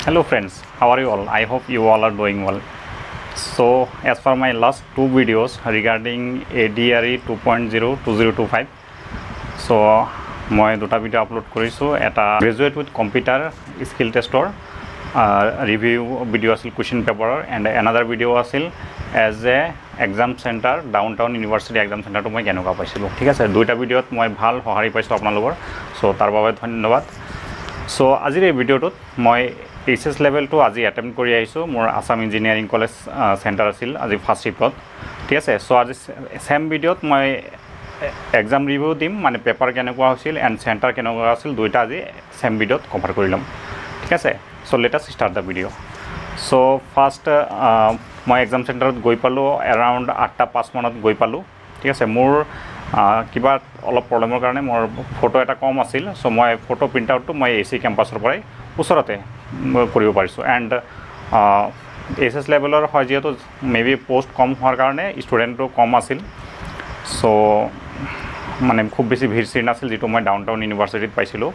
Hello friends, how are you all? I hope you all are doing well. So as for my last two videos regarding ADRE 2.0 2025, so মই দুটা video upload কৰিছো এটা graduate with computer skill টেষ্টৰ review video আছিল question পেপাৰৰ and another video আছিল as a exam centre downtown university exam চেণ্টাৰটো মই কেনেকুৱা পাইছিলোঁ ঠিক আছে দুইটা ভিডিঅ'ত মই ভাল সঁহাৰি পাইছোঁ আপোনালোকৰ চ' তাৰ বাবে ধন্যবাদ চ' আজিৰ এই ভিডিঅ'টোত মই এইচএছ লেভেলটো আজি এটেম্প কৰি আহিছোঁ মোৰ আসাম ইঞ্জিনিয়াৰিং কলেজ চেণ্টাৰ আছিল আজি ফাৰ্ষ্ট শিফ্টত ঠিক আছে চ' আজি ছেম ভিডিঅ'ত মই এক্সাম ৰিভিউ দিম মানে পেপাৰ কেনেকুৱা হৈছিল এণ্ড চেণ্টাৰ কেনেকুৱা আছিল দুইটা আজি ছেম ভিডিঅ'ত কভাৰ কৰি ল'ম ঠিক আছে so' let us start the video' so' first মই এক্সাম চেণ্টাৰত গৈ পালোঁ এৰাউণ্ড 8:05 মানত গৈ পালোঁ ঠিক আছে মোৰ কিবা অলপ প্ৰব্লেমৰ কাৰণে মোৰ ফটো এটা কম আছিল চ' মই ফটো প্ৰিণ্ট আউটটো মই AC কেম্পাছৰ পৰাই ওচৰতে কৰিব পাৰিছোঁ এণ্ড এইচএছ লেভেলৰ হয় যিহেতু মেবি পোষ্ট কম হোৱাৰ কাৰণে ষ্টুডেণ্টটো কম আছিল চ' মানে খুব বেছি ভিৰ চিৰ নাছিল যিটো মই ডাউনটাউন ইউনিভাৰ্চিটিত পাইছিলোঁ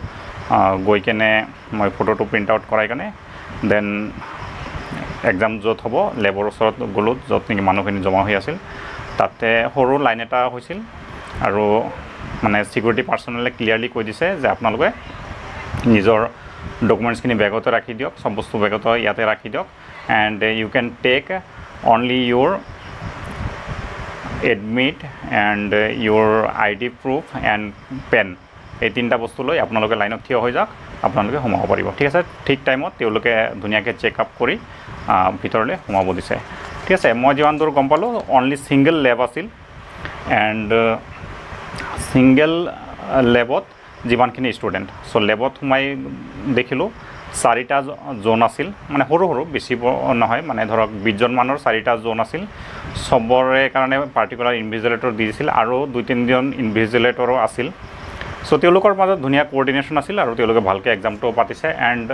গৈ কেনে মই ফটোটো প্ৰিণ্ট আউট কৰাই কেনে দেন এক্সাম য'ত হ'ব লেবৰ ওচৰত গ'লোঁ য'ত নেকি মানুহখিনি জমা হৈ আছিল তাতে সৰু লাইন এটা হৈছিল আৰু মানে ছিকিউৰিটি পাৰ্চনেলে ক্লিয়াৰলি কৈ দিছে যে আপোনালোকে নিজৰ ডকুমেণ্টছখিনি বেগতে ৰাখি দিয়ক চব বস্তু বেগতে ইয়াতে ৰাখি দিয়ক and you can take only your admit and your ID proof and pen এই তিনিটা বস্তু লৈ আপোনালোকে লাইনত থিয় হৈ যাওক আপোনালোকে সোমাব পাৰিব ঠিক আছে ঠিক টাইমত তেওঁলোকে ধুনীয়াকৈ চেক আপ কৰি ভিতৰলৈ সোমাব দিছে ঠিক আছে মই যিমান দূৰ গম পালোঁ অনলি ছিংগল লেব আছিল এণ্ড ছিংগল লেবত যিমানখিনি ষ্টুডেণ্ট চ' লেবত সোমাই দেখিলোঁ 4টা জোন আছিল মানে সৰু সৰু বেছি নহয় মানে ধৰক 20জন মানৰ 4টা জোন আছিল চবৰে কাৰণে পাৰ্টিকুলাৰ ইনভিজিলেটৰ দি দিছিল আৰু 2-3জন ইনভিজিলেটৰো আছিল চ' তেওঁলোকৰ মাজত ধুনীয়া কোঅৰ্ডিনেশ্যন আছিল আৰু তেওঁলোকে ভালকৈ এক্সামটো পাতিছে এণ্ড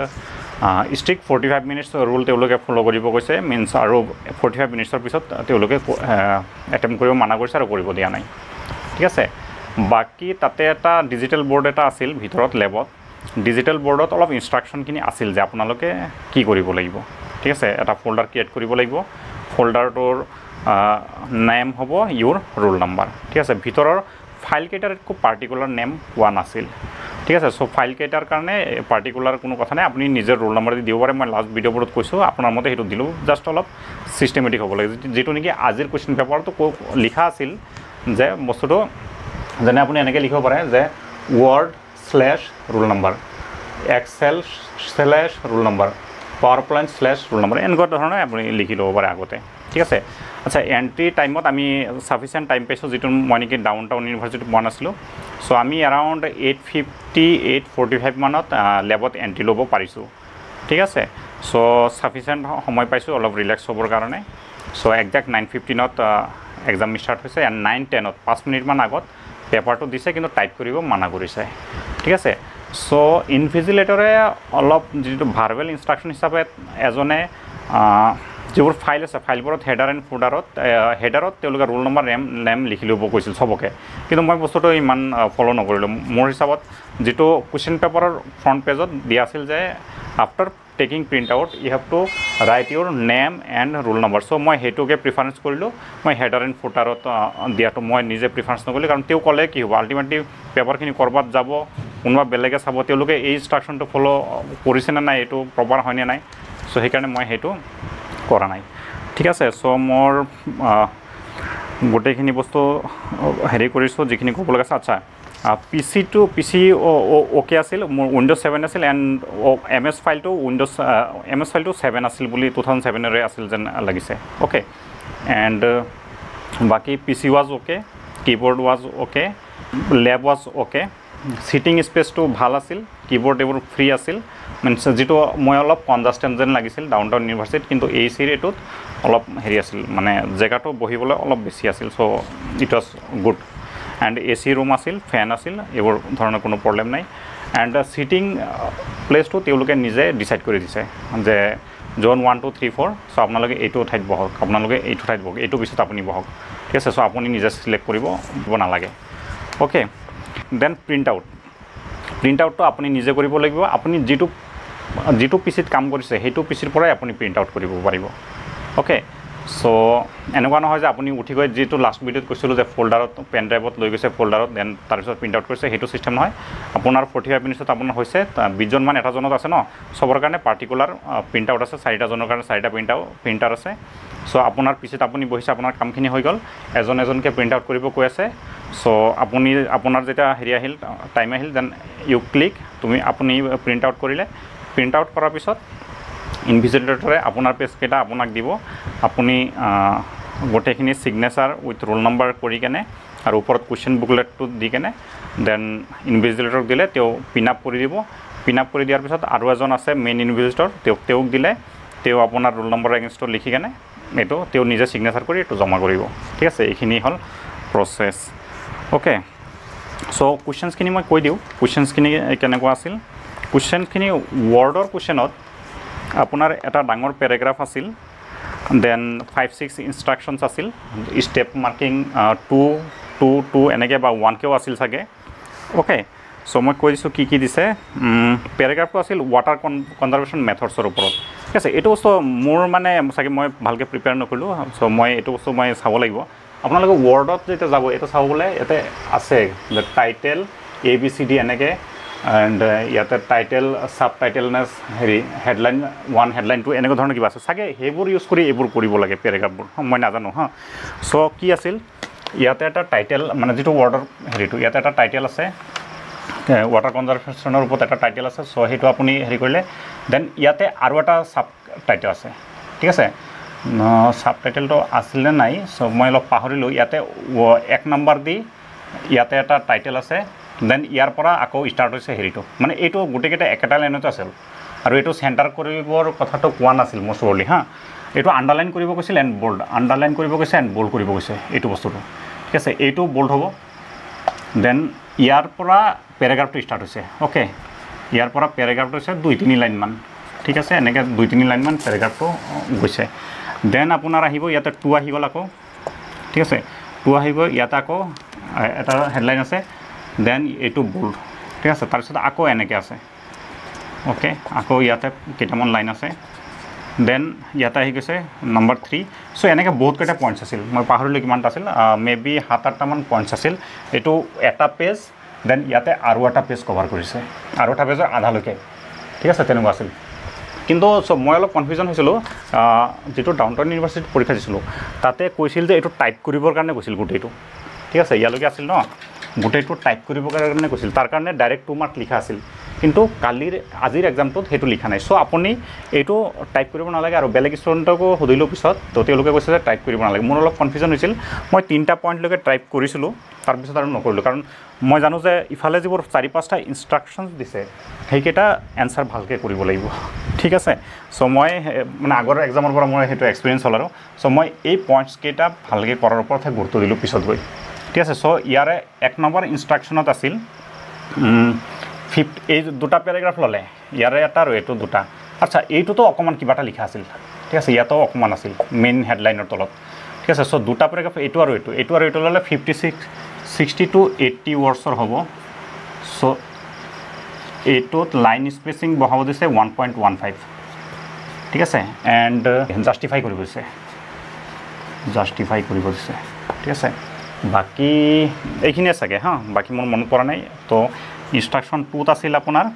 ষ্ট্ৰিক্ট 45 মিনিটছ ৰুল তেওঁলোকে ফ'ল' কৰিব কৈছে মিনছ আৰু 45 মিনিটছৰ পিছত তেওঁলোকে এটেম্প কৰিব মানা কৰিছে আৰু কৰিব দিয়া নাই ঠিক আছে বাকী তাতে এটা ডিজিটেল বৰ্ড এটা আছিল ভিতৰত লেবত ডিজিটেল বৰ্ডত অলপ ইনষ্ট্ৰাকশ্যনখিনি আছিল যে আপোনালোকে কি কৰিব লাগিব ঠিক আছে এটা ফল্ডাৰ ক্ৰিয়েট কৰিব লাগিব ফল্ডাৰটোৰ নেম হ'ব ইউৰ ৰোল নাম্বাৰ ঠিক আছে ভিতৰৰ ফাইলকেইটাৰ একো পাৰ্টিকুলাৰ নেম পোৱা নাছিল ঠিক আছে চ' ফাইলকেইটাৰ কাৰণে পাৰ্টিকুলাৰ কোনো কথা নাই আপুনি নিজৰ ৰোল নাম্বাৰ দি দিব পাৰে মই লাষ্ট ভিডিঅ'বোৰত কৈছোঁ আপোনাৰ মতে সেইটো দিলোঁ জাষ্ট অলপ ছিষ্টেমেটিক হ'ব লাগে যিটো নেকি আজিৰ কুৱেশ্যন পেপাৰটো লিখা আছিল যে বস্তুটো যেনে আপুনি এনেকৈ লিখিব পাৰে যে Word/ৰোল নাম্বাৰ Excel/ৰোল নাম্বাৰ PowerPoint/ৰোল নাম্বাৰ এনেকুৱা ধৰণে আপুনি লিখি ল'ব পাৰে আগতে ঠিক আছে আচ্ছা এণ্ট্ৰি টাইমত আমি ছাফিচিয়েণ্ট টাইম পাইছোঁ যিটো মই নেকি ডাউনটাউন ইউনিভাৰ্চিটিত পোৱা নাছিলোঁ চ' আমি এৰাউণ্ড 8:50-8:45 মানত লেবত এণ্ট্ৰি ল'ব পাৰিছোঁ ঠিক আছে চ' ছাফিচিয়েণ্ট সময় পাইছোঁ অলপ ৰিলেক্স হ'বৰ কাৰণে চ' একজেক্ট 9:15ত এক্সাম ষ্টাৰ্ট হৈছে এণ্ড 9:10ত 5 মিনিটমান আগত পেপাৰটো দিছে কিন্তু টাইপ কৰিব মানা কৰিছে ঠিক আছে চ' ইনভিজিলেটৰে অলপ যিটো ভাৰ্বেল ইনষ্ট্ৰাকশ্যন হিচাপে এজনে যিবোৰ ফাইল আছে ফাইলবোৰত হেডাৰ এণ্ড হেডাৰত তেওঁলোকে ৰোল নম্বৰ নেম লিখি ল'ব কৈছিল চবকে কিন্তু মই বস্তুটো ইমান ফ'ল' নকৰিলোঁ মোৰ হিচাপত যিটো কুৱেশ্যন পেপাৰৰ ফ্ৰণ্ট পেজত দিয়া আছিল যে after taking print out you have to write your name and roll number so' মই সেইটোকে প্ৰিফাৰেঞ্চ কৰিলোঁ মই হেডাৰ এণ্ড ফুটাৰত দিয়াটো মই নিজে প্ৰিফাৰেঞ্চ নকৰিলোঁ কাৰণ তেওঁ ক'লে কি হ'ব আল্টিমেটলি পেপাৰখিনি ক'ৰবাত যাব কোনোবা বেলেগে চাব তেওঁলোকে এই ইনষ্ট্ৰাকশ্যনটো ফ'ল' কৰিছেনে নাই এইটো প্ৰপাৰ হয়নে নাই চ' সেইকাৰণে মই সেইটো কৰা নাই ঠিক আছে চ' মোৰ গোটেইখিনি বস্তু হেৰি কৰিছোঁ যিখিনি ক'ব লগা আছে আচ্ছা PC অ'কে আছিল মোৰ Windows 7 আছিল এণ্ড MS ফাইলটো 7 আছিল বুলি 2007ৰে আছিল যেন লাগিছে অ'কে এণ্ড বাকী PC was okay keyboard was okay lab was okay sitting স্পেচটো ভাল আছিল কীবৰ্ড এইবোৰ ফ্ৰী আছিল মিনছ যিটো মই অলপ কনজাষ্টেণ্ট যেন লাগিছিল ডাউনটাউন ইউনিভাৰ্চিটিত কিন্তু ACৰ এইটোত অলপ হেৰি আছিল মানে জেগাটো বহিবলৈ অলপ বেছি আছিল so' it was good and AC room আছিল ফেন আছিল এইবোৰ ধৰণৰ কোনো প্ৰব্লেম নাই এণ্ড ছিটিং প্লেচটো তেওঁলোকে নিজে ডিচাইড কৰি দিছে যে জ'ন 1, 2, 3, 4 চ' আপোনালোকে এইটো ঠাইত বহক আপোনালোকে এইটো ঠাইত বহক এইটো পিছত আপুনি বহক ঠিক আছে চ' আপুনি নিজে ছিলেক্ট কৰিব নালাগে অ'কে দেন প্ৰিণ্ট আউটটো আপুনি নিজে কৰিব লাগিব আপুনি যিটো যিটো পিচিত কাম কৰিছে সেইটো পিচিৰ পৰাই আপুনি প্ৰিণ্ট আউট কৰিব পাৰিব অ'কে সো এনেকুৱা নহয় যে আপুনি উঠি গৈ যেটো লাষ্ট ভিডিওত কৈছিলো যে ফোল্ডাৰত পেন ড্ৰাইভত লৈ গৈছে ফোল্ডাৰত দেন তাৰপিছত প্ৰিণ্ট আউট কৰিছে সেইটো সিস্টেম নহয় আপোনাৰ 45 মিনিটত আপোনাৰ হৈছে 20 জন মান এটা জনত আছে ন সবৰ কাৰণে পাৰ্টিকুলাৰ প্ৰিণ্ট আউট আছে 4টা জনৰ কাৰণে 4টা প্ৰিণ্টাৰ আছে সো আপোনাৰ পিছত আপুনি বহিছে আপোনাৰ কামখিনি হৈ গ'ল এজনকে প্ৰিণ্ট আউট কৰিব কৈ আছে সো আপুনি আপোনাৰ যেটা হেৰি আহিল টাইম আহিল দেন ইউ ক্লিক আপুনি প্ৰিণ্ট আউট কৰিলে প্ৰিণ্ট আউট কৰাৰ পিছত ইনভিজিলেটৰে আপোনাৰ পেজ কেটা আপোনাক দিব আপুনি গোটেইখিনি সিগনেচাৰ উইথ ৰোল নম্বৰ কৰি কেনে আৰু ওপৰত কোৱেশ্চন বুকলেটটো দি কেনে দেন ইনভিজিলেটৰক দিলে তেওঁ পিন আপ কৰি দিব পিন আপ কৰি দিয়াৰ পিছত আৰু এজন আছে মেইন ইনভিজিলেটৰ তেওঁক দিলে তেওঁ আপোনাৰ ৰোল নম্বৰ এগেইনষ্টত লিখি কেনে এটো তেওঁ নিজে সিগনেচাৰ কৰি এটো জমা কৰিব ঠিক আছে এইখিনি হল প্ৰসেস ওকে সো কোৱেশ্চনছখিনি মই কৈ দিও কোৱেশ্চনছখিনি কেনেকুৱা আছিল কোৱেশ্চনখিনি ৱৰ্ডৰ কোৱেশ্চনত আপোনাৰ এটা ডাঙৰ প্যাৰাগ্ৰাফ আছিল দেন 5-6 ইনস্ট্ৰাকশনছ আছিল স্টেপ মাৰ্কিং 2 এনেকৈ বা 1 কেও আছিল চাগে ওকে সো মই কৈ দিছোঁ কি দিছে প্যাৰাগ্ৰাফটো আছিল ৱাটাৰ কনজাৰভেশ্যন মেথডছৰ ওপৰত ঠিক আছে এইটো বস্তু মোৰ মানে চাগে মই ভালকৈ প্ৰিপেয়াৰ নকৰিলোঁ সো মই এইটো বস্তু মই চাব লাগিব আপোনালোকে ৱৰ্ডত যেতিয়া যাব এটা চাবলৈ ইয়াতে আছে যে টাইটেল ABCD এনেকৈ and ইয়াতে টাইটেল সাবটাইটেলনেস হেৰি হেডলাইন 1 হেডলাইন 2 এনেকুৱা ধৰণৰ কিবা আছে চাগে হেবোৰ ইউজ কৰি এইবোৰ কৰিব লাগে প্যাৰাগ্ৰাফবোৰ মই নাজানো হা সো কি আছিল ইয়াতে এটা টাইটেল মানে যেটো ৱৰ্ডৰ হেৰিটো ইয়াতে এটা টাইটেল আছে ৱাটাৰ কনজাৰভেশ্যনৰ ওপৰত এটা টাইটেল আছে সো হেটো আপুনি হেৰি কৰিলে দেন ইয়াতে আৰু এটা সাব টাইটেল আছে ঠিক আছে সাব টাইটেলটো আছিল নে নাই সো মই অলপ পাহৰিলোঁ ইয়াতে 1 নম্বৰ দি ইয়াতে এটা টাইটেল আছে দেন ইয়াৰ পৰা আকৌ স্টাৰ্ট হৈছে হেৰিটো মানে এইটো গুটেকেটা একেটা লাইনতে আছিল আৰু এইটো সেন্টাৰ কৰিবৰ কথাটো কোৱা নাছিল মোষ্ট প্ৰবলি হা এইটো আন্ডাৰলাইন কৰিব কৈছিল এন্ড বোল্ড আন্ডাৰলাইন কৰিব কৈছে এন্ড বোল্ড কৰিব কৈছে এইটো বস্তুটো ঠিক আছে এইটো বোল্ড হ'ব দেন ইয়াৰ পৰা প্যাৰাগ্ৰাফটো স্টাৰ্ট হৈছে ওকে ইয়াৰ পৰা প্যাৰাগ্ৰাফটো হৈছে 2-3 লাইন মান ঠিক আছে এনেকৈ 2-3 লাইন মান প্যাৰাগ্ৰাফটো গৈছে দেন আপোনাৰ আহিব ইয়াতে 2 আহি গ'ল আকৌ ঠিক আছে 2 আহিব ইয়াতে আকৌ এটা হেডলাইন আছে দেন এইটো বোল্ড ঠিক আছে তাৰপিছত আকৌ এনেকৈ আছে ওকে আকৌ ইয়াতে কেইটামান লাইন আছে দেন ইয়াতে আহি গৈছে নম্বৰ 3 সো এনেকৈ বহুত কেইটা পইণ্টছ আছিল মই পাহৰিলোঁ কিমানটা আছিল মেবি 7-8টা মান পইণ্টছ আছিল এইটো এটা পেজ দেন ইয়াতে আৰু এটা পেজ কভাৰ কৰিছে আৰু এটা পেজৰ আধালৈকে ঠিক আছে তেনেকুৱা আছিল কিন্তু সব মই অলপ কনফিউজন হৈছিলোঁ যেটো ডাউনটাউন ইউনিভাৰ্চিটিত পৰীক্ষা দিছিলোঁ তাতে কৈছিল যে এইটো টাইপ কৰিবৰ কাৰণে কৈছিল গোটেইটো ঠিক আছে ইয়ালৈকে আছিল ন গোটেইটো টাইপ কৰিবৰ কাৰণে কৈছিল তাৰ কাৰণে ডাইৰেক্ট 2 মাৰ্ক লিখা আছিল কিন্তু আজিৰ এক্সামটোত হেতু লিখা নাই সো আপুনি এইটো টাইপ কৰিব নালাগে আৰু বেলেগ ষ্টুডেণ্টকো সুধিলোঁ পিছত তো তেওঁলোকে কৈছে যে টাইপ কৰিব নালাগে মোৰ অলপ কনফিউজন হৈছিল মই 3টা পইণ্টলৈকে টাইপ কৰিছিলোঁ তাৰপিছত আৰু নকৰিলোঁ কাৰণ মই জানো যে ইফালে যিবোৰ 4-5টা ইনষ্ট্ৰাকশনছ দিছে সেইকেইটা এনসাৰ ভালকৈ কৰিব লাগিব ঠিক আছে সো মই মানে আগৰ এক্সামৰ পৰা মই হেতু এক্সপেৰিয়েন্স হ'ল আৰু সো মই এই পইণ্টছ কেইটা ভালকৈ কৰাৰ ওপৰতহে গুৰুত্ব দিলোঁ পিছত গৈ ঠিক আছে সো ইয়াৰে 1 নম্বৰ ইনষ্ট্ৰাকশনত আছিল এই দুটা প্যাৰাগ্ৰাফ ললে ইয়াৰে এটা আৰু এইটো দুটা আচ্ছা এইটোতো অকমান কিবাটা লিখা আছিল ঠিক আছে ইয়াতো অকমান আছিল মেইন হেডলাইনৰ তলত ঠিক আছে সো দুটা প্যাৰাগ্ৰাফ এইটো আৰু এইটো ললে 60 to 80 ওয়াৰ্ডসৰ হ'ব সো এইটোত লাইন স্পেসিং বহাব দিছে 1.15 ঠিক আছে এন্ড জাস্টিফাই কৰিব দিছে ঠিক আছে বাকি এইখিনি আছে হা বাকি মোৰ মন পৰা নাই তো ইনস্ট্ৰাকশন 2 আছিল আপোনাৰ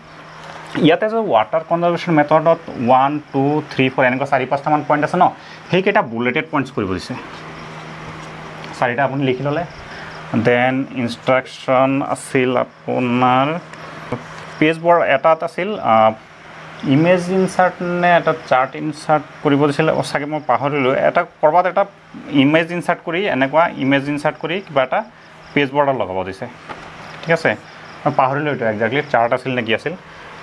ইয়াতে যে ওয়াটাৰ কনজাৰভেশ্যন মেথডত 1 2 3 4 এনেকুৱা 4-5টা মান পইণ্ট আছে ন সেইকেইটা বুলেটেড পইণ্টছ কৰিব দিছে 4টা আপুনি লিখি ললে দেন ইনস্ট্ৰাকশন আছিল আপোনাৰ পেজ বৰ এটা আছিল ইমেজ ইনসাৰ্ট নে এটা চাৰ্ট ইনসাৰ্ট কৰিব দিছিল ওসাকে মই পাহৰিলোঁ এটা কৰবাত এটা ইমেজ ইনসাৰ্ট কৰি এনেকুৱা ইমেজ ইনসাৰ্ট কৰি কিবা এটা পেজ বৰ্ডাৰ লগাব দিছে ঠিক আছে মই পাহৰিলোঁ এটা এক্স্যাক্টলি চাৰ্ট আছিল নে কি আছিল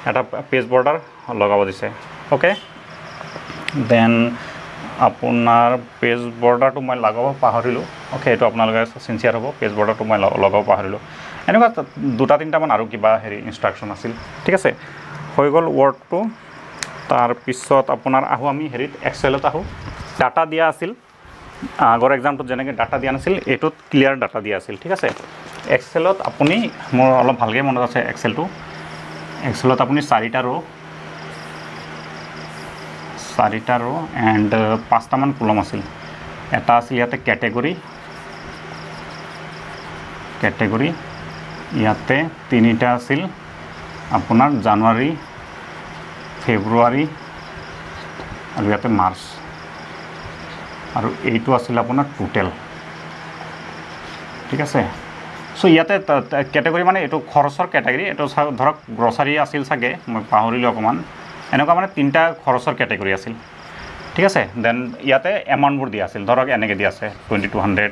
এটা পেজ বৰ্ডাৰ লগাব দিছে ওকে দেন আপোনাৰ পেজ বৰ্ডাৰটো মই লগাব পাহৰিলোঁ ওকে এটো আপোনালোকে সিনসিয়াৰ হ'ব পেজ বৰ্ডাৰটো মই লগাব পাহৰিলোঁ এনেকুৱা 2-3টা মান আৰু কিবা হেৰি ইনস্ট্ৰাকশন আছিল ঠিক আছে হৈ গ'ল ওয়াৰ্ডটো তাৰ পিছত আপোনাৰ আহো আমি হেৰিত এক্সেলত আহো ডাটা দিয়া আছিল আগৰ এক্সামটোত যেনেকৈ ডাটা দিয়া নাছিল এটোত ক্লিয়াৰ ডাটা দিয়া আছিল ঠিক আছে এক্সেলত আপুনি মোৰ অলপ ভালকৈ মনত আছে এক্সেলত আপুনি 4টা ৰো 4টা ৰ এণ্ড 5টামান কলম আছিল এটা আছিল ইয়াতে কেটেগৰী ইয়াতে 3টা আছিল আপোনাৰ জানুৱাৰী ফেব্ৰুৱাৰী আৰু ইয়াতে মাৰ্চ আৰু এইটো আছিল আপোনাৰ টোটেল ঠিক আছে সো ইয়াতে কেটেগৰী মানে এইটো খৰচৰ কেটেগৰী এইটো ধৰক গ্ৰসাৰী আছিল সাগে মই পাহৰিলো অকমান এনেকুৱা মানে 3টা খৰচৰ কেটেগৰী আছিল ঠিক আছে দেন ইয়াতে এমাউণ্টবোৰ দিয়া আছিল ধৰক এনেকে দিয়া আছে 2200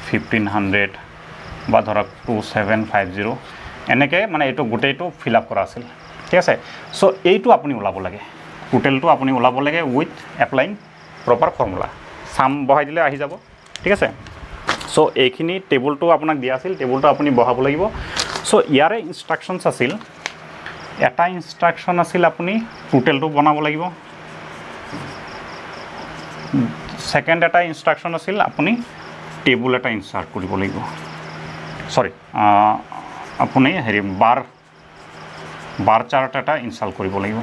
1500 বা ধৰক 2750 এনেকে মানে এইটো গোটেইটো ফিল আপ কৰা আছিল ঠিক আছে সো এইটো আপুনি ওলাব লাগে টোটেলটো আপুনি ওলাব লাগে উইথ এপ্লাইং প্ৰপাৰ ফৰ্মুলা সাম বহাই দিলে আহি যাব ঠিক আছে সো এইখিনি টেবুলটো আপোনাক দিয়া আছিল টেবুলটো আপুনি বহাব লাগিব সো ইয়াৰে ইনস্ট্ৰাকশনস আছিল এটা ইনস্ট্ৰাকশন আছিল আপুনি টোটেলটো বনাব লাগিব সেকেন্ড এটা ইনস্ট্ৰাকশন আছিল আপুনি টেবুল এটা ইনসাৰ্ট কৰিব লাগিব সৰি আপুনি হেৰি বাৰ চাৰ্ট এটা ইনস্টল কৰিব লাগিব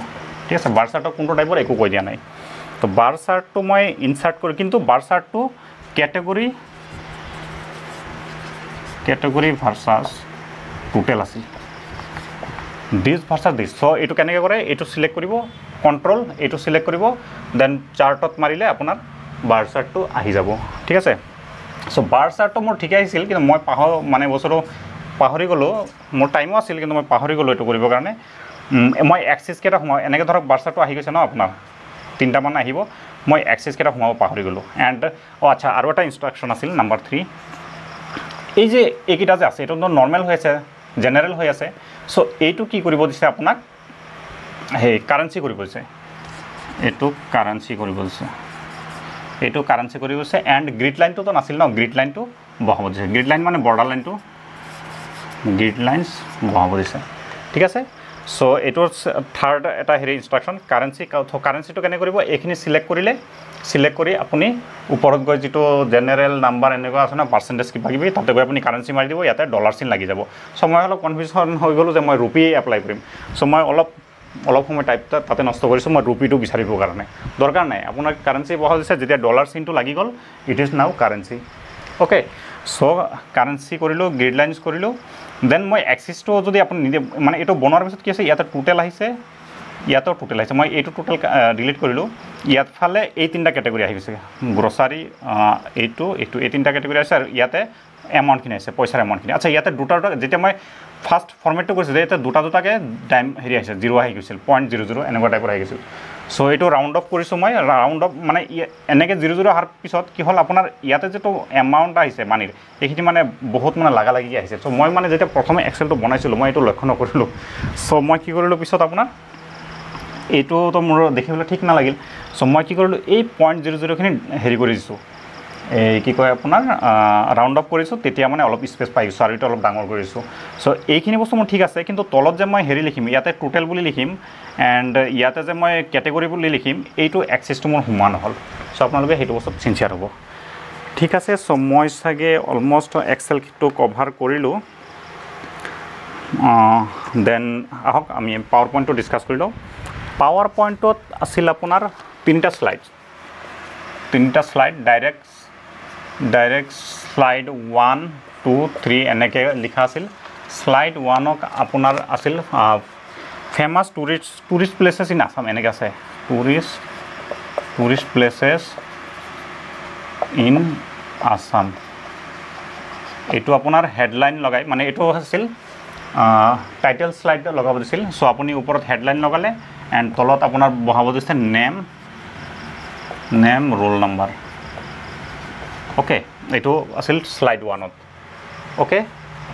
ঠিক আছে বাৰ চাৰ্টৰ কোনটো টাইপৰ একো কৈ দিয়া নাই তো বাৰ চাৰ্টটো মই ইনসাৰ্ট কৰি কিন্তু বাৰ চাৰ্টটো কেটেগৰী ভাৰ্সাস টোটেল আছে দিস ভাৰ্সাস দিস সো এটো কেনেকৈ কৰে এটো সিলেক্ট কৰিব কন্ট্ৰোল এটো সিলেক্ট কৰিব দেন চাৰ্টত মাৰিলে আপোনাৰ বাৰ চাৰ্টটো আহি যাব ঠিক আছে সো বাৰ চাৰ্টটো মোৰ ঠিক আহিছিল কিন্তু মই মানে বছৰো পাহৰি গলো মোৰ টাইমো আছিল কিন্তু মই পাহৰি গলো এটো কৰিব কাৰণে মই এক্সেস কেটা সময় এনেকৈ ধৰক বাৰ চাৰ্টটো আহি গৈছে ন আপোনাৰ 3টা মান আহিব মই এক্সেস কেটা সোমাব পাহৰি গলো এণ্ড আচ্ছা আৰু এটা ইনস্ট্ৰাকশন আছিল নাম্বাৰ 3 এই যে এইকিটা যে আছে এটো নৰমাল হৈ আছে জেনাৰেল হৈ আছে সো এইটো কি কৰিব দিছে আপোনাক হে কাৰেন্সি কৰিব দিছে এইটো কাৰেন্সি কৰিব দিছে এণ্ড গ্ৰিড লাইনটো তো নাছিল ন গ্ৰিড লাইনটো বহাব দিছে গ্ৰিড লাইন মানে বৰ্ডাৰ লাইনটো গ্ৰিড লাইনস বহাব দিছে ঠিক আছে সো এটোৰ থাৰ্ড এটা হেৰি ইনস্ট্ৰাকশন কাৰেন্সিটো কেনে কৰিব এইখিনি সিলেক্ট কৰি আপুনি ওপৰত গৈ যেটো জেনাৰেল নাম্বাৰ এনেকুৱা আছে না পাৰ্সেন্টেজ কিবা কিবি তাতে গৈ আপুনি কাৰেন্সি মাৰি দিব ইয়াতে ডলাৰ চিন লাগি যাব সো মই অলপ কনফিউজন হৈ গলো যে মই রুপি এপ্লাই কৰিম সো মই অলপ সময় টাইপ তাতে নষ্ট কৰিছো মই ৰুপিটো বিচাৰিব কাৰণে দৰকাৰ নাই আপোনাৰ কাৰেন্সি বহাব দিছে যেতিয়া ডলাৰ চিনটো লাগি গল it is now currency okay so currency কৰিলো গ্ৰিড লাইনস কৰিলো দেন মই এক্সিসটো যদি আপুনি মানে এটো বনোৱাৰ পিছত কি আছে ইয়াতে টোটেল আহিছে ইয়াতে টোটেল আহিছে মই এইটো টোটেল ডিলিট কৰিলো ইয়াত ফালে এই 3টা ক্যাটাগৰী আহি গৈছে গ্ৰসাৰী এইটো এই 3টা ক্যাটাগৰী আছে আৰু ইয়াতে এমাউন্ট কিনে আছে পইচাৰ এমাউন্ট কিনে আচ্ছা ইয়াতে দুটা যেতিয়া মই ফাৰ্স্ট ফৰম্যাটটো কৰিছো যে ইয়াতে দুটাকে টাইম হেৰি আহিছে 0 আহি গৈছিল 0.00 এনেকুৱা টাইপৰ আহি গৈছিল সো এইটো ৰাউন্ড অফ কৰিছো মই ৰাউন্ড অফ মানে এনেকে 00 অহাৰ পিছত কি হল আপোনাৰ ইয়াতে যেটো এমাউন্ট আহিছে মানিৰ এইখিনি মানে বহুত মানে লাগা লাগি আহিছে সো মই মানে যেতিয়া প্ৰথমে এক্সেলটো বনাইছিলো মই এইটো লক্ষ্য নকৰিলো সো মই কি কৰিলো পিছত আপোনাৰ এইটো তো মোৰ দেখিবলৈ ঠিক না লাগিল সো মই কি কৰিলো এই 0.00 খিনি হেৰি কৰি দিছো এই কি কয় আপোনাৰ ৰাউন্ড অফ কৰিছো তেতিয়া মানে অলপ স্পেস পাই গৈছো আৰু এটা অলপ ডাঙৰ কৰিছো সো এইখিনি বস্তু মোৰ ঠিক আছে কিন্তু তলত যে মই হেৰি লিখিম ইয়াতে টোটেল বুলি লিখিম এণ্ড ইয়াতে যে মই ক্যাটাগৰী বুলি লিখিম এইটো এক্সেসটো মোৰ হুমান হল সো আপোনালোকে হেতু বস্তু সিনচিয়াৰ হ'ব ঠিক আছে সো মই সাগে অলমোস্ট এক্সেল টো কভাৰ কৰিলো দেন আহক আমি পাৱাৰ পইণ্টটো ডিসকাস কৰিলো পাৱাৰ পইণ্টত আছিল আপোনাৰ 3টা স্লাইড ডাইৰেক্ট স্লাইড 1 2 3 এনেকে লিখা আছিল স্লাইড 1ক আপোনাৰ আছিল ফেমাস টুৰিষ্ট প্লেसेस ইন আসাম এনেকে আছে টুৰিষ্ট প্লেसेस ইন আসাম এইটো আপোনাৰ হেডলাইন লগাই মানে এইটো আছিল টাইটেল স্লাইড লগাব দিছিল সো আপুনি ওপৰত হেডলাইন লগালে এণ্ড তলত আপোনাৰ বহাব দিছে নেম ৰোল নাম্বাৰ ওকে এইটো আছিল স্লাইড 1ত ওকে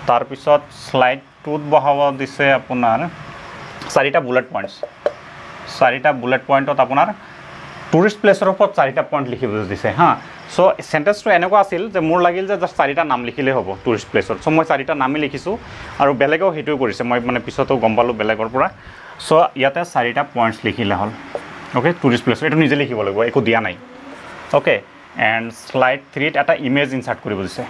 তাৰ পিছত স্লাইড 2ত বহাব দিছে আপোনাৰ 4টা বুলেট পইণ্টত আপোনাৰ টুৰিষ্ট প্লেছৰ ওপৰত 4টা পইণ্ট লিখিব দিছে হা সো সেন্টেন্সটো এনেকুৱা আছিল যে মোৰ লাগিল যে জাস্ট 4টা নাম লিখিলে হ'ব টুৰিষ্ট প্লেছৰ সো মই 4টা নামই লিখিছো আৰু বেলেগও হেতু কৰিছে মই মানে পিছতো গম পালো বেলেগৰ পৰা সো ইয়াতে 4টা পইণ্টস লিখিলে হল ওকে টুৰিষ্ট প্লেছ এটো নিজে লিখিব লাগিব একো দিয়া নাই ওকে এণ্ড স্লাইড 3ত এটা ইমেজ ইনসাৰ্ট কৰিব দিছে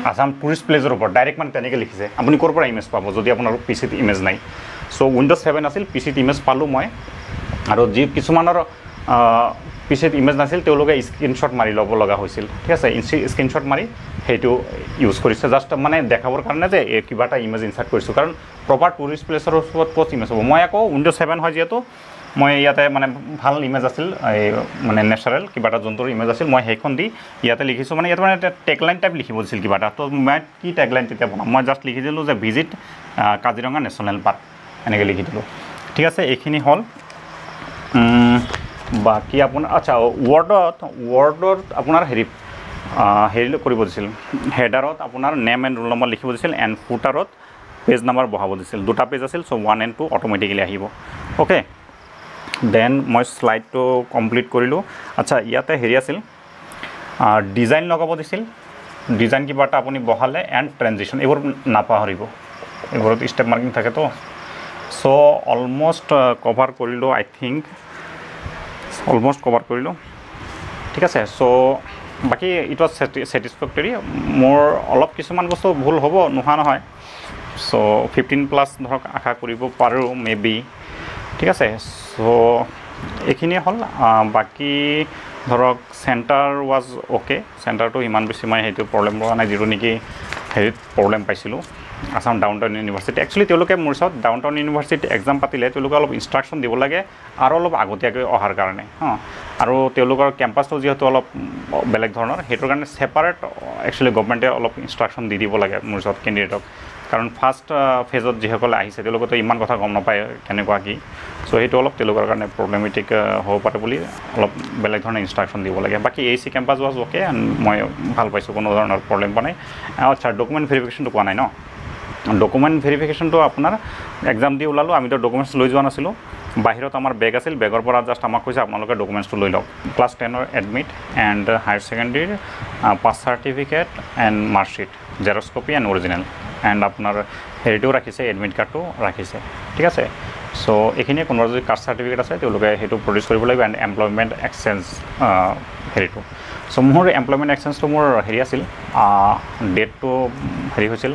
আসাম টুৰিষ্ট প্লেছৰ ওপৰত ডাইৰেক্ট মানে তেনেকৈ লিখিছে আপুনি ক'ৰ পৰা ইমেজ পাব যদি আপোনাৰ পিচিত ইমেজ নাই সো উইন্ডোজ 7 আছিল পিচিত ইমেজ পালো মই আৰু যি কিছুমানৰ পিছত ইমেজ নাছিল তেওঁলোকে স্ক্ৰীনশ্বট মাৰি ল'ব লগা হৈছিল ঠিক আছে স্ক্ৰীনশ্বট মাৰি সেইটো ইউজ কৰিছে জাষ্ট মানে দেখাবৰ কাৰণে যে কিবা এটা ইমেজ ইনচাৰ্ট কৰিছোঁ কাৰণ প্ৰপাৰ টুৰিষ্ট প্লেচৰ ওপৰত ক'ত ইমেজ হ'ব মই আকৌ উইণ্ড'জ 7 হয় যিহেতু মই ইয়াতে মানে ভাল ইমেজ আছিল এই মানে নেচাৰেল কিবা এটা জন্তুৰ ইমেজ আছিল মই সেইখন দি ইয়াতে লিখিছোঁ মানে ইয়াতে মানে টেগলাইন টাইপ লিখিব দিছিল কিবা এটা তো মই কি টেগলাইন তেতিয়া বনাম মই জাষ্ট লিখি দিলোঁ যে ভিজিট কাজিৰঙা নেশ্যনেল পাৰ্ক এনেকৈ লিখি দিলোঁ ঠিক আছে এইখিনি হ'ল বাকী আপোনাৰ আচ্ছা ৱৰ্ডত আপোনাৰ হেৰি কৰিব দিছিল হেডাৰত আপোনাৰ নেম এণ্ড ৰোল নম্বৰ লিখিব দিছিল এণ্ড ফুটাৰত পেজ নাম্বাৰ বহাব দিছিল দুটা পেজ আছিল চ' 1 and 2 অট'মেটিকেলি আহিব অ'কে দেন মই শ্লাইডটো কমপ্লিট কৰিলোঁ আচ্ছা ইয়াতে হেৰি আছিল ডিজাইন লগাব দিছিল ডিজাইন কিবা এটা আপুনি বহালে এণ্ড ট্ৰেনজিশ্যন এইবোৰ নাপাহৰিব এইবোৰত ষ্টেপ মাৰ্কিং থাকেতো চ' অলমষ্ট কভাৰ কৰিলোঁ আই থিংক অলমষ্ট কভাৰ কৰিলোঁ ঠিক আছে চ' বাকী ইট ৱাজ ছেটিছফেক্টৰী মোৰ অলপ কিছুমান বস্তু ভুল হ'ব নোহোৱা নহয় চ' 15+ ধৰক আশা কৰিব পাৰোঁ মে বি ঠিক আছে চ' এইখিনিয়ে হ'ল বাকী ধৰক চেণ্টাৰ ৱাজ অ'কে চেণ্টাৰটো ইমান বেছি মই সেইটো প্ৰব্লেম পোৱা নাই যিটো নেকি হেৰিত প্ৰব্লেম পাইছিলোঁ Assam down town university actually তেওঁলোকে মোৰ ওচৰত ডাউন টাউন ইউনিভাৰ্চিটি এক্সাম পাতিলে তেওঁলোকে অলপ ইনষ্ট্ৰাকশ্যন দিব লাগে আৰু অলপ আগতীয়াকৈ অহাৰ কাৰণে আৰু তেওঁলোকৰ কেম্পাছটো যিহেতু অলপ বেলেগ ধৰণৰ সেইটোৰ কাৰণে ছেপাৰেট একচুৱেলি গভৰ্ণমেণ্টে অলপ ইনষ্ট্ৰাকশ্যন দি দিব লাগে মোৰ ওচৰত কেণ্ডিডেটক কাৰণ ফাৰ্ষ্ট ফেজত যিসকলে আহিছে তেওঁলোকেতো ইমান কথা গম নাপায় কেনেকুৱা কি চ' সেইটো অলপ তেওঁলোকৰ কাৰণে প্ৰব্লেমেটিক হ'ব পাৰে বুলি অলপ বেলেগ ধৰণৰ ইনষ্ট্ৰাকশ্যন দিব লাগে বাকী AC কেম্পাছ ৱাজ অ'কে মই ভাল পাইছোঁ কোনো ধৰণৰ প্ৰব্লেম পোৱা নাই আচ্ছা ডকুমেণ্ট ভেৰিফিকেশ্যনটো পোৱা নাই ন ডকুমেণ্ট ভেৰিফিকেশ্যনটো আপোনাৰ এক্সাম দি ওলালোঁ আমিতো ডকুমেণ্টছ লৈ যোৱা নাছিলোঁ বাহিৰত আমাৰ বেগ আছিল বেগৰ পৰা জাষ্ট আমাক কৈছে আপোনালোকে ডকুমেণ্টছটো লৈ লওক ক্লাছ 10ৰ এডমিট এণ্ড হায়াৰ ছেকেণ্ডেৰীৰ pass certificate and marksheet xerox copy and original and আপোনাৰ হেৰিটোও ৰাখিছে এডমিট কাৰ্ডটো ৰাখিছে ঠিক আছে চ' এইখিনিয়ে কোনোবা যদি কাষ্ট চাৰ্টিফিকেট আছে তেওঁলোকে সেইটো প্ৰডিউচ কৰিব লাগিব এণ্ড এমপ্লয়মেণ্ট এক্সচেঞ্জ হেৰিটো চ' মোৰ এমপ্লয়মেণ্ট এক্সচেঞ্জটো মোৰ হেৰি আছিল ডেটটো হেৰি হৈছিল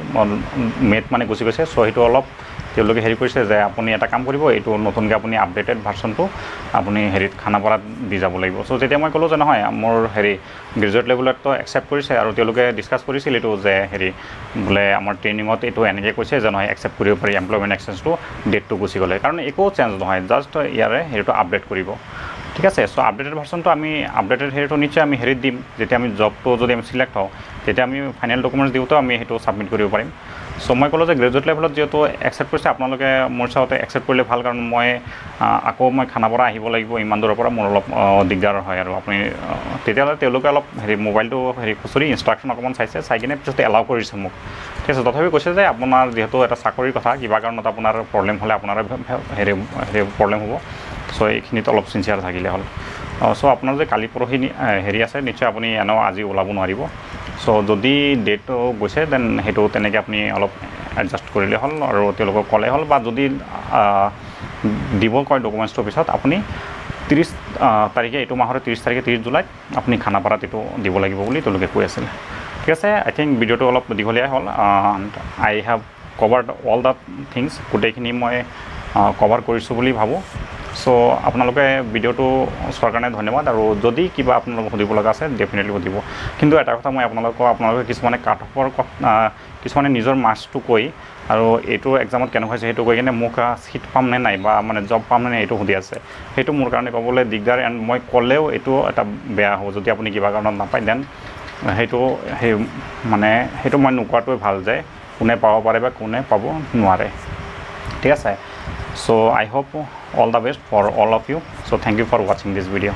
মে'ত মানে গুচি গৈছে চ' সেইটো অলপ তেওঁলোকে হেৰি কৰিছে যে আপুনি এটা কাম কৰিব এইটো নতুনকৈ আপুনি আপডেটেড ভাৰ্চনটো আপুনি হেৰিত খানাপাৰাত দি যাব লাগিব চ' তেতিয়া মই ক'লোঁ যে নহয় মোৰ হেৰি গ্ৰেজুৱেট লেভেলতো একচেপ্ট কৰিছে আৰু তেওঁলোকে ডিছকাছ কৰিছিল এইটো যে হেৰি বোলে আমাৰ ট্ৰেইনিঙত এইটো এনেকৈ কৈছে যে নহয় একচেপ্ট কৰিব পাৰি এমপ্লয়মেণ্ট এক্সচেঞ্জটো ডেটটো গুচি গ'লে কাৰণ একো চেঞ্জ নহয় জাষ্ট ইয়াৰে হেৰিটো আপডেট কৰিব ঠিক আছে চ' আপডেটেড ভাৰ্চনটো আমি আপডেটেড হেৰিটো নিশ্চয় আমি হেৰিত দিম যেতিয়া আমি জবটো যদি আমি চিলেক্ট হওঁ তেতিয়া আমি ফাইনেল ডকুমেণ্টছ দিওঁতেও আমি সেইটো ছাবমিট কৰিব পাৰিম চ' মই ক'লোঁ যে গ্ৰেজুৱেট লেভেলত যিহেতু একচেপ্ট কৰিছে আপোনালোকে মোৰ চাওঁতে একচেপ্ট কৰিলে ভাল কাৰণ মই আকৌ মই খানাপাৰা আহিব লাগিব ইমান দূৰৰ পৰা মোৰ অলপ দিগদাৰ হয় আৰু আপুনি তেতিয়াহ'লে তেওঁলোকে অলপ হেৰি মোবাইলটো হেৰি খুচৰি ইনষ্ট্ৰাকশ্যন অকণমান চাই কিনে পিছত এলাউ কৰিছে মোক ঠিক আছে তথাপি কৈছে যে আপোনাৰ যিহেতু এটা চাকৰিৰ কথা কিবা কাৰণত আপোনাৰ প্ৰব্লেম হ'লে আপোনাৰ হেৰি প্ৰব্লেম হ'ব চ' এইখিনিত অলপ চিনচিয়াৰ থাকিলে হ'ল চ' আপোনাৰ যে কালি পৰহি হেৰি আছে নিশ্চয় আপুনি এনেও আজি ওলাব নোৱাৰিব চ' যদি ডেটটো গৈছে দেন সেইটো তেনেকৈ আপুনি অলপ এডজাষ্ট কৰিলে হ'ল আৰু তেওঁলোকক ক'লে হ'ল বা যদি দিব কয় ডকুমেণ্টছটোৰ পিছত আপুনি 30 তাৰিখে এইটো মাহৰ 30 তাৰিখে 30 জুলাইত আপুনি খানাপাৰাত এইটো দিব লাগিব বুলি তেওঁলোকে কৈ আছিল ঠিক আছে আই থিংক ভিডিঅ'টো অলপ দীঘলীয়াই হ'ল I have covered all the things গোটেইখিনি মই কভাৰ কৰিছোঁ বুলি ভাবোঁ চ' আপোনালোকে ভিডিঅ'টো চোৱাৰ কাৰণে ধন্যবাদ আৰু যদি কিবা আপোনালোকক সুধিব লগা আছে ডেফিনেটলি সুধিব কিন্তু এটা কথা মই আপোনালোকে কিছুমানে কাট অফৰ কিছুমানে নিজৰ মাৰ্কছটো কৈ আৰু এইটো এক্সামত কেনেকুৱা হৈছে সেইটো কৈ কিনে মোক চিট পাম নে নাই বা মানে জব পাম নে নাই এইটো সুধি আছে সেইটো মোৰ কাৰণে ক'বলৈ দিগদাৰ এণ্ড মই ক'লেও এইটো এটা বেয়া হ'ব যদি আপুনি কিবা কাৰণত নাপায় দেন সেইটো মই নোকোৱাটোৱে ভাল যে কোনে পাব পাৰে বা কোনে পাব নোৱাৰে ঠিক আছে চ' I hope all the best for all of you. So thank you for watching this video.